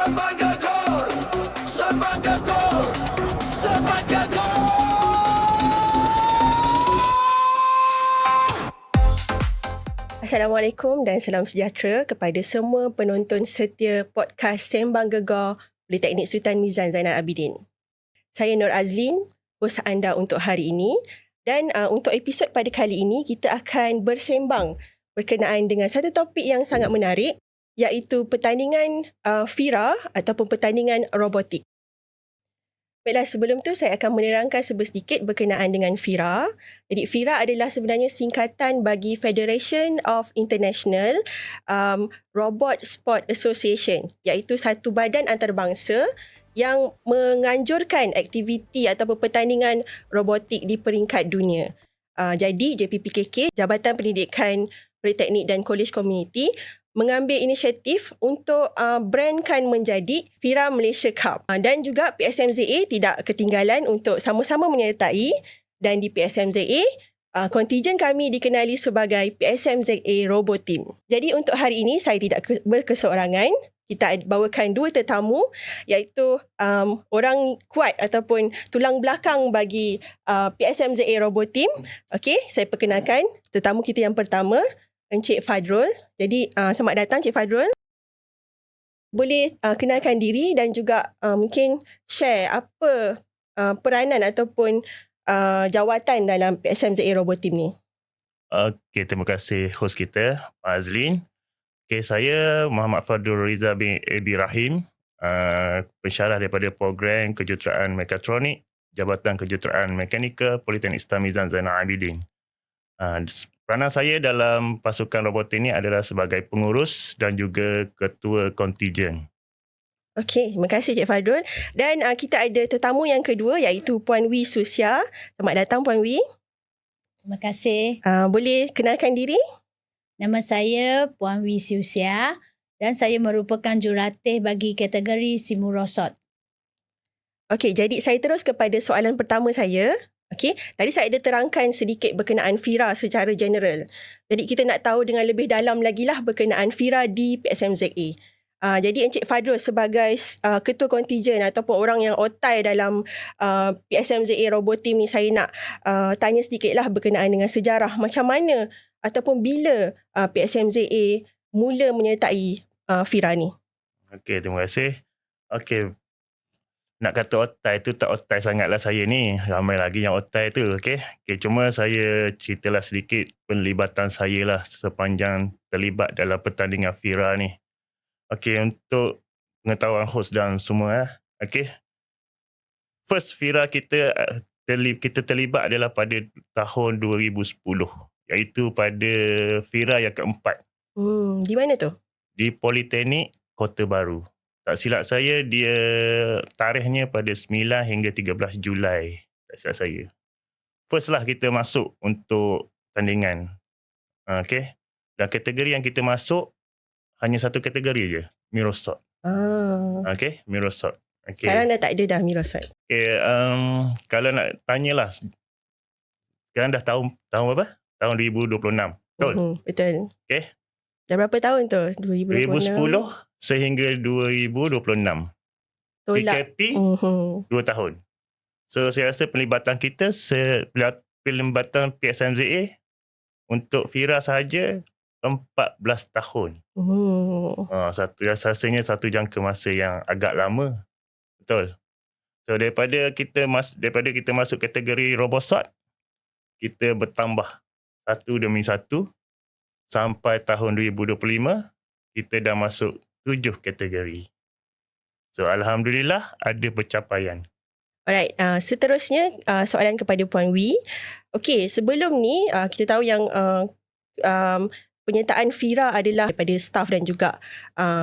Semangator, semangator, semangator. Assalamualaikum dan salam sejahtera kepada semua penonton setia podcast Sembang Gegar Politeknik Sultan Mizan Zainal Abidin. Saya Nur Azlin, hos anda untuk hari ini, dan untuk episod pada kali ini kita akan bersembang berkenaan dengan satu topik yang sangat menarik, iaitu pertandingan FIRA ataupun pertandingan robotik. Baiklah, sebelum tu saya akan menerangkan sedikit berkenaan dengan FIRA. Jadi FIRA adalah sebenarnya singkatan bagi Federation of International Robot Sport Association, iaitu satu badan antarabangsa yang menganjurkan aktiviti ataupun pertandingan robotik di peringkat dunia. Jadi JPPKK, Jabatan Pendidikan Politeknik dan Kolej Komuniti, mengambil inisiatif untuk brandkan menjadi FIRA Malaysia Cup. Dan juga PSMZA tidak ketinggalan untuk sama-sama menyertai, dan di PSMZA, kontijen kami dikenali sebagai PSMZA Robo Team. Jadi untuk hari ini saya tidak berkeseorangan. Kita bawakan dua tetamu, iaitu orang kuat ataupun tulang belakang bagi PSMZA Robo Team. Okey, saya perkenalkan tetamu kita yang pertama, Encik Fadrul. Jadi selamat datang Encik Fadrul. Boleh kenalkan diri dan juga mungkin share apa peranan ataupun jawatan dalam PSMZA Robo Team ni. Okey, terima kasih hos kita, Pak Azlin. Okey, saya Muhammad Fadrul Riza bin Abi Rahim, pensyarah daripada program kejuruteraan Mekatronik, Jabatan Kejuruteraan Mekanikal Politeknik Sultan Mizan Zainal Abidin. Peranan saya dalam pasukan robotik ini adalah sebagai pengurus dan juga ketua kontijen. Okey, terima kasih Cik Fadrul. Dan kita ada tetamu yang kedua, iaitu Puan Wee Susia. Selamat datang Puan Wee. Terima kasih. Boleh kenalkan diri? Nama saya Puan Wee Susia dan saya merupakan jurulatih bagi kategori Simurosot. Okey, jadi saya terus kepada soalan pertama saya. Okey, tadi saya ada terangkan sedikit berkenaan FIRA secara general. Jadi kita nak tahu dengan lebih dalam lagi lah berkenaan FIRA di PSMZA. Jadi Encik Fadrul sebagai ketua kontijen ataupun orang yang otai dalam PSMZA Robo Team ni, saya nak tanya sedikit lah berkenaan dengan sejarah macam mana ataupun bila PSMZA mula menyertai FIRA ni. Okey, terima kasih. Okey, nak kata otai tu tak otai sangatlah saya ni. Ramai lagi yang otai tu. Okey, cuma saya ceritalah sedikit penlibatan saya lah sepanjang terlibat dalam pertandingan FIRA ni. Okey, untuk pengetahuan hos dan semua. Okey, first FIRA kita terlibat adalah pada tahun 2010. Iaitu pada FIRA yang keempat. Di mana tu? Di Politeknik Kota Baru. Tak silap saya, dia tarikhnya pada 9 hingga 13 Julai. Tak silap saya. First lah kita masuk untuk tandingan. Okay. Dan kategori yang kita masuk, hanya satu kategori je. Mirosot. Okay, Mirosot. Okay. Sekarang dah tak ada dah Mirosot. Okay, kalau nak tanyalah, sekarang dah tahun apa? Tahun 2026. Betul? Betul. Okay. Dah berapa tahun tu? 2010 sehingga 2026. PKP 2 tahun. So saya rasa pelibatan kita, pelibatan PSMZA untuk FIRA sahaja 14 tahun. Rasanya satu jangka masa yang agak lama. Betul. So daripada kita masuk kategori Robosot, kita bertambah satu demi satu sampai tahun 2025 kita dah masuk 7 kategori. So alhamdulillah ada pencapaian. Alright, seterusnya soalan kepada Puan Wee. Okey, sebelum ni kita tahu yang penyertaan FIRA adalah daripada staf dan juga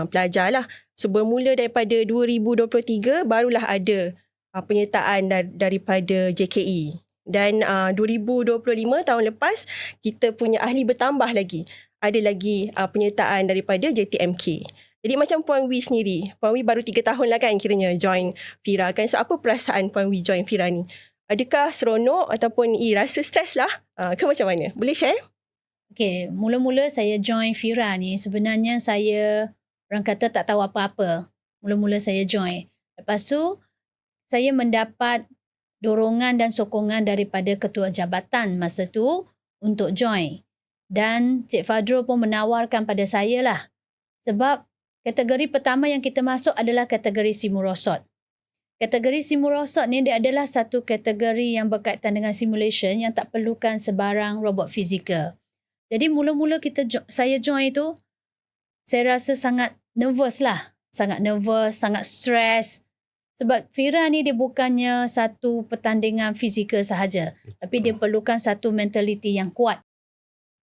pelajar lah. So bermula daripada 2023 barulah ada penyertaan daripada JKE. Dan 2025 tahun lepas kita punya ahli bertambah lagi. Ada lagi penyertaan daripada JTMK. Jadi macam Puan Wee sendiri, Puan Wee baru 3 tahun lah kan kiranya join FIRA kan. So apa perasaan Puan Wee join FIRA ni? Adakah seronok ataupun rasa stres lah? Ke macam mana? Boleh share? Okay, mula-mula saya join FIRA ni sebenarnya saya orang kata tak tahu apa-apa. Mula-mula saya join. Lepas tu, saya mendapat dorongan dan sokongan daripada ketua jabatan masa tu untuk join. Dan Cik Fadrul pun menawarkan pada saya lah. Sebab kategori pertama yang kita masuk adalah kategori simurosot. Kategori simurosot ni dia adalah satu kategori yang berkaitan dengan simulation yang tak perlukan sebarang robot fizikal. Jadi mula-mula saya join tu, saya rasa sangat nervous lah. Sangat nervous, sangat stres. Sebab FIRA ni dia bukannya satu pertandingan fizikal sahaja. Tapi dia perlukan satu mentaliti yang kuat.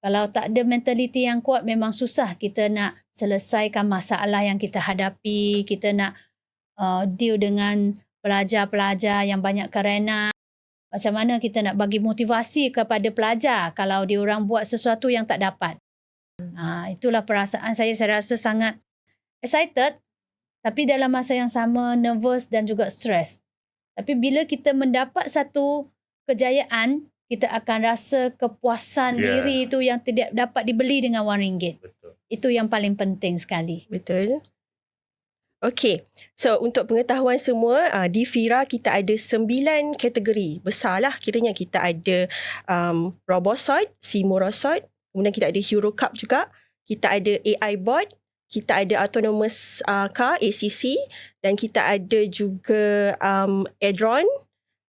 Kalau tak ada mentaliti yang kuat, memang susah kita nak selesaikan masalah yang kita hadapi. Kita nak deal dengan pelajar-pelajar yang banyak kerana. Macam mana kita nak bagi motivasi kepada pelajar kalau dia orang buat sesuatu yang tak dapat. Itulah perasaan saya. Saya rasa sangat excited. Tapi dalam masa yang sama, nervous dan juga stres. Tapi bila kita mendapat satu kejayaan, kita akan rasa kepuasan diri itu yang tidak dapat dibeli dengan RM1. Betul. Itu yang paling penting sekali. Betul. Okey, so untuk pengetahuan semua, di FIRA kita ada 9 kategori. Besarlah kiranya. Kita ada Robosoid, Simurosot, kemudian kita ada Hero Cup juga, kita ada AI Bot, kita ada Autonomous Car, ACC, dan kita ada juga Edron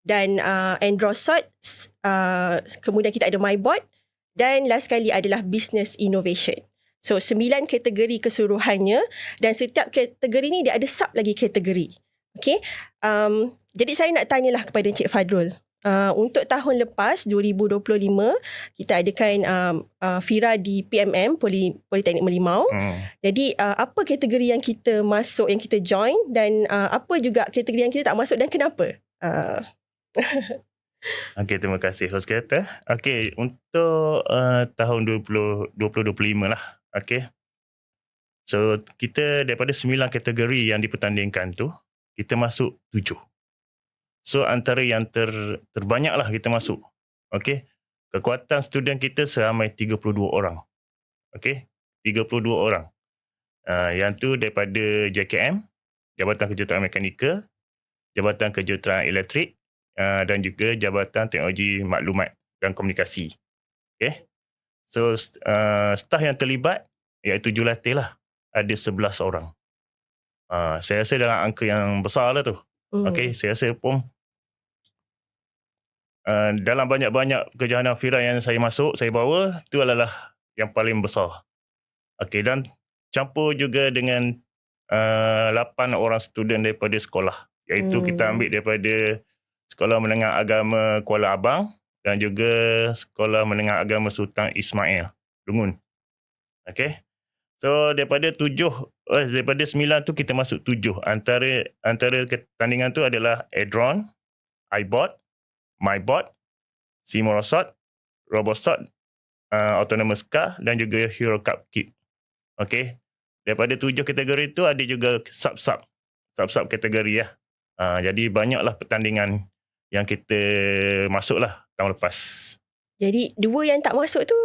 dan Androsot, kemudian kita ada MyBot, dan last sekali adalah Business Innovation. So 9 kategori keseluruhannya, dan setiap kategori ni dia ada sub lagi kategori. Okay. Jadi saya nak tanyalah kepada Encik Fadrul. Untuk tahun lepas 2025 kita adakan FIRA di PMM Politeknik Merlimau. Jadi apa kategori yang kita masuk, yang kita join, dan apa juga kategori yang kita tak masuk dan kenapa? Okey, terima kasih host kita. Okey, untuk tahun 2025 lah. Okey. So kita daripada 9 kategori yang dipertandingkan tu, kita masuk 7. So antara yang terbanyak lah kita masuk. Okey. Kekuatan student kita seramai 32 orang. Okey. 32 orang. Yang tu daripada JKM, Jabatan Kejuruteraan Mekanikal, Jabatan Kejuruteraan Elektrik, dan juga Jabatan Teknologi Maklumat dan Komunikasi. Okey. So staf yang terlibat iaitu jurulatih lah, ada 11 orang. Saya rasa dalam angka yang besar lah tu. Okey, saya rasa pun dalam banyak-banyak kejohanan FIRA yang saya masuk, saya bawa, tu adalah yang paling besar. Okey, dan campur juga dengan 8 orang student daripada sekolah. Iaitu kita ambil daripada Sekolah Menengah Agama Kuala Abang dan juga Sekolah Menengah Agama Sultan Ismail, Lungun. Okey. So daripada 9 tu kita masuk 7. Antara pertandingan tu adalah Edron, iBot, MyBot, Simurosot, Robosot, Autonomous Car dan juga Hero Cup Kit. Okey. Daripada 7 kategori tu ada juga sub kategori ya. Jadi banyaklah pertandingan yang kita masuk lah tahun lepas. Jadi 2 yang tak masuk tu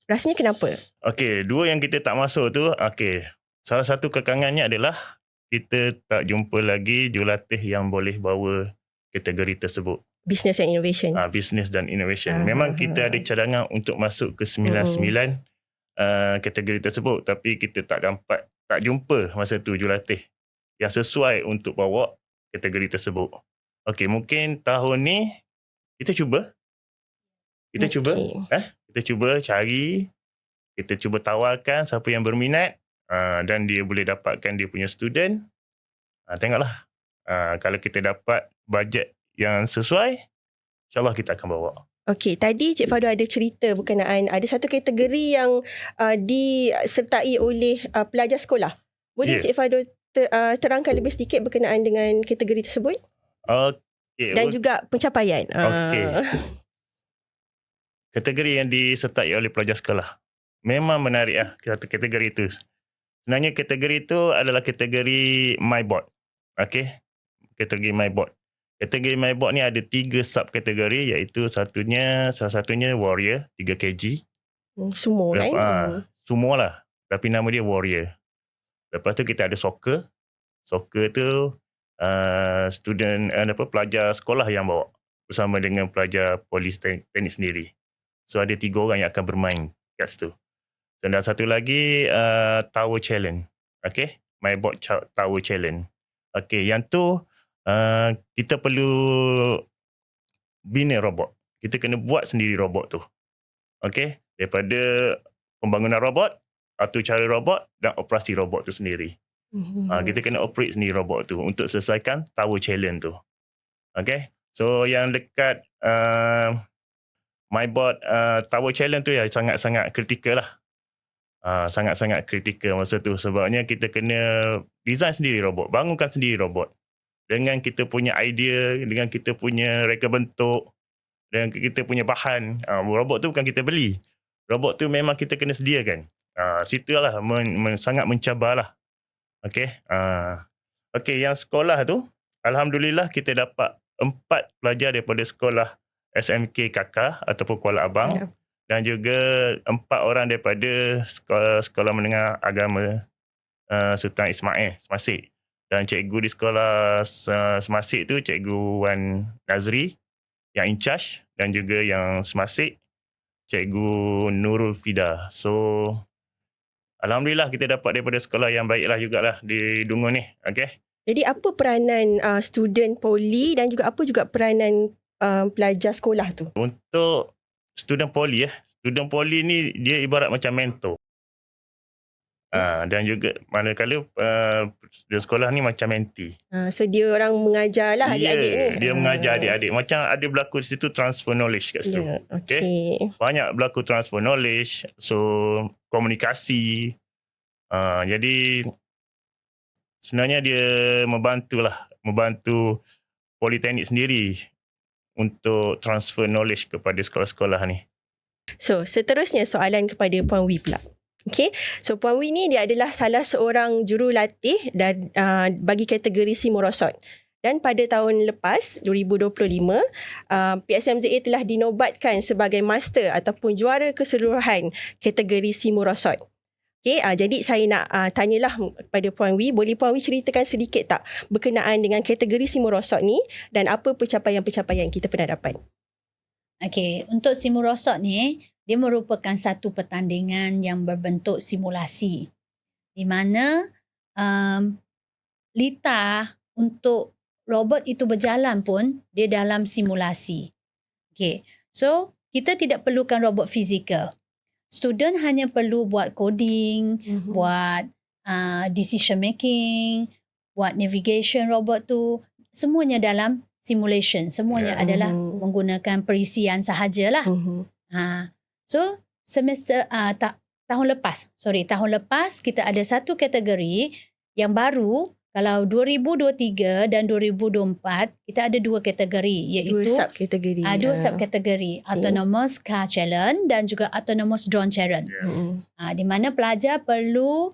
rasanya kenapa? Okey, 2 yang kita tak masuk tu, okey. Salah satu kekangannya adalah kita tak jumpa lagi jurulatih yang boleh bawa kategori tersebut. Business and Innovation. Business dan Innovation. Memang kita ada cadangan untuk masuk ke 99 kategori tersebut, tapi kita tak jumpa masa tu jurulatih yang sesuai untuk bawa kategori tersebut. Okey, mungkin tahun ni kita cuba. Kita cuba cari, kita cuba tawarkan siapa yang berminat dan dia boleh dapatkan dia punya student. Tengoklah. Kalau kita dapat bajet yang sesuai, insyaAllah kita akan bawa. Okey, tadi Cik Fadul ada cerita berkenaan ada satu kategori yang disertai oleh pelajar sekolah. Boleh Cik Fadul terangkan lebih sedikit berkenaan dengan kategori tersebut? Okey. Dan juga pencapaian. Okey. Kategori yang disertai oleh pelajar sekolah. Memang menarik lah kategori itu. Sebenarnya kategori itu adalah kategori MyBot. Okey. Kategori MyBot. Kategori MyBot ni ada 3 subkategori, iaitu salah satunya Warrior 3 kg. Semua kan? Semua lah. Tapi nama dia Warrior. Lepas tu kita ada Soccer. Soccer tu pelajar sekolah yang bawa bersama dengan pelajar Politeknik sendiri. So ada 3 orang yang akan bermain kat situ. Dan satu lagi Tower Challenge. Okay, My Board Tower Challenge. Okay, yang tu kita perlu bina robot. Kita kena buat sendiri robot tu. Okay, daripada pembangunan robot, atur cara robot dan operasi robot tu sendiri. Kita kena operate sendiri robot tu untuk selesaikan Tower Challenge tu. Okay, so yang dekat My Board Tower Challenge tu ya sangat-sangat kritikal lah. Sangat-sangat kritikal masa tu sebabnya kita kena design sendiri robot, bangunkan sendiri robot. Dengan kita punya idea, dengan kita punya reka bentuk, dengan kita punya bahan. Robot tu bukan kita beli. Robot tu memang kita kena sediakan. Situlah sangat mencabar lah. Okay. Okay, yang sekolah tu, Alhamdulillah kita dapat 4 pelajar daripada sekolah SMK Kakar ataupun Kuala Abang. Yeah. Dan juga 4 orang daripada sekolah menengah agama Sultan Ismail, Semasik. Dan cikgu di sekolah Semasik tu, Cikgu Wan Nazri yang in charge, dan juga yang Semasik, Cikgu Nurul Fida. So, Alhamdulillah kita dapat daripada sekolah yang baiklah jugalah di Dungun ni. Okay. Jadi apa peranan student poli dan juga apa juga peranan pelajar sekolah tu? Untuk student poli student poli ni dia ibarat macam mentor. Dan juga manakala di sekolah ni macam menti. So dia orang mengajar lah adik-adik ni. Dia mengajar adik-adik. Macam ada berlaku di situ transfer knowledge kat situ. Yeah, okay. Banyak berlaku transfer knowledge. So komunikasi. Jadi sebenarnya dia membantu Politeknik sendiri untuk transfer knowledge kepada sekolah-sekolah ni. So seterusnya soalan kepada Puan Wee pula. Okay, so Puan Wee ni dia adalah salah seorang jurulatih dan bagi kategori Simurosot. Dan pada tahun lepas, 2025, PSMZA telah dinobatkan sebagai master ataupun juara keseluruhan kategori Simurosot. Okay, jadi saya nak tanyalah kepada Puan Wee, boleh Puan Wee ceritakan sedikit tak berkenaan dengan kategori Simurosot ni dan apa pencapaian-pencapaian kita pernah dapat? Okay, untuk Simurosot ni, dia merupakan satu pertandingan yang berbentuk simulasi. Di mana lita untuk robot itu berjalan pun, dia dalam simulasi. Okay, so kita tidak perlukan robot fizikal. Student hanya perlu buat coding, buat decision making, buat navigation robot tu. Semuanya dalam simulation. Semuanya adalah menggunakan perisian sahajalah. So semester tahun lepas kita ada satu kategori yang baru. Kalau 2023 dan 2024 kita ada 2 kategori, iaitu dua subkategori, Autonomous Car Challenge dan juga Autonomous Drone Challenge. Di mana pelajar perlu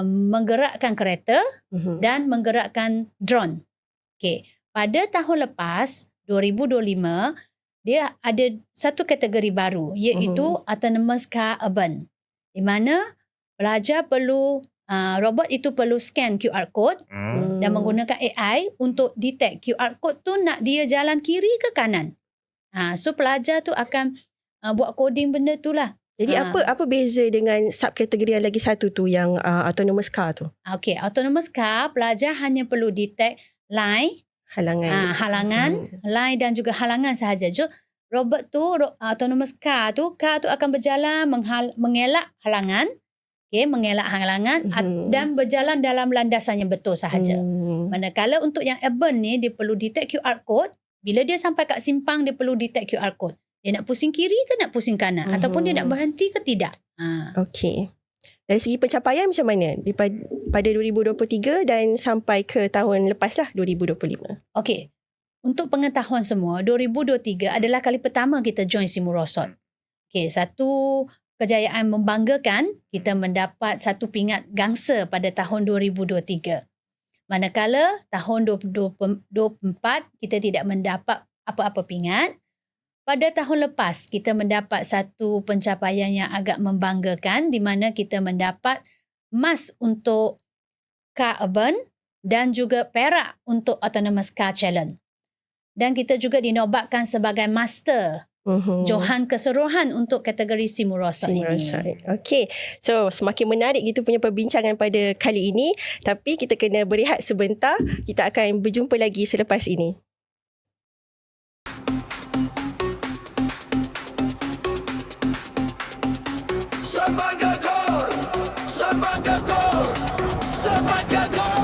menggerakkan kereta dan menggerakkan drone. Okay. Pada tahun lepas 2025 dia ada satu kategori baru, iaitu Autonomous Car Urban, di mana pelajar perlu robot itu perlu scan QR code dan menggunakan AI untuk detect QR code tu nak dia jalan kiri ke kanan. So pelajar tu akan buat coding benda tu lah. Jadi apa beza dengan subkategori yang lagi satu tu yang autonomous car tu? Okay, autonomous car pelajar hanya perlu detect line, halangan, line dan juga halangan sahaja. So robot tu, autonomous car tu akan berjalan mengelak halangan. Okay, mengelak halangan dan berjalan dalam landasan yang betul sahaja. Manakala untuk yang urban ni, dia perlu detect QR code. Bila dia sampai kat simpang, dia perlu detect QR code. Dia nak pusing kiri ke nak pusing kanan? Ataupun dia nak berhenti ke tidak? Okey. Dari segi pencapaian macam mana? Pada 2023 dan sampai ke tahun lepas lah, 2025. Okey. Untuk pengetahuan semua, 2023 adalah kali pertama kita join Simurosot. Okey, satu kejayaan membanggakan, kita mendapat satu pingat gangsa pada tahun 2023. Manakala tahun 2024 kita tidak mendapat apa-apa pingat. Pada tahun lepas kita mendapat satu pencapaian yang agak membanggakan, di mana kita mendapat emas untuk car urban dan juga perak untuk Autonomous Car Challenge. Dan kita juga dinobatkan sebagai Master Johan keseluruhan untuk kategori Simurosot ini. Okey. So, semakin menarik kita punya perbincangan pada kali ini. Tapi kita kena berehat sebentar. Kita akan berjumpa lagi selepas ini. Semangat gol! Semangat gol! Semangat gol!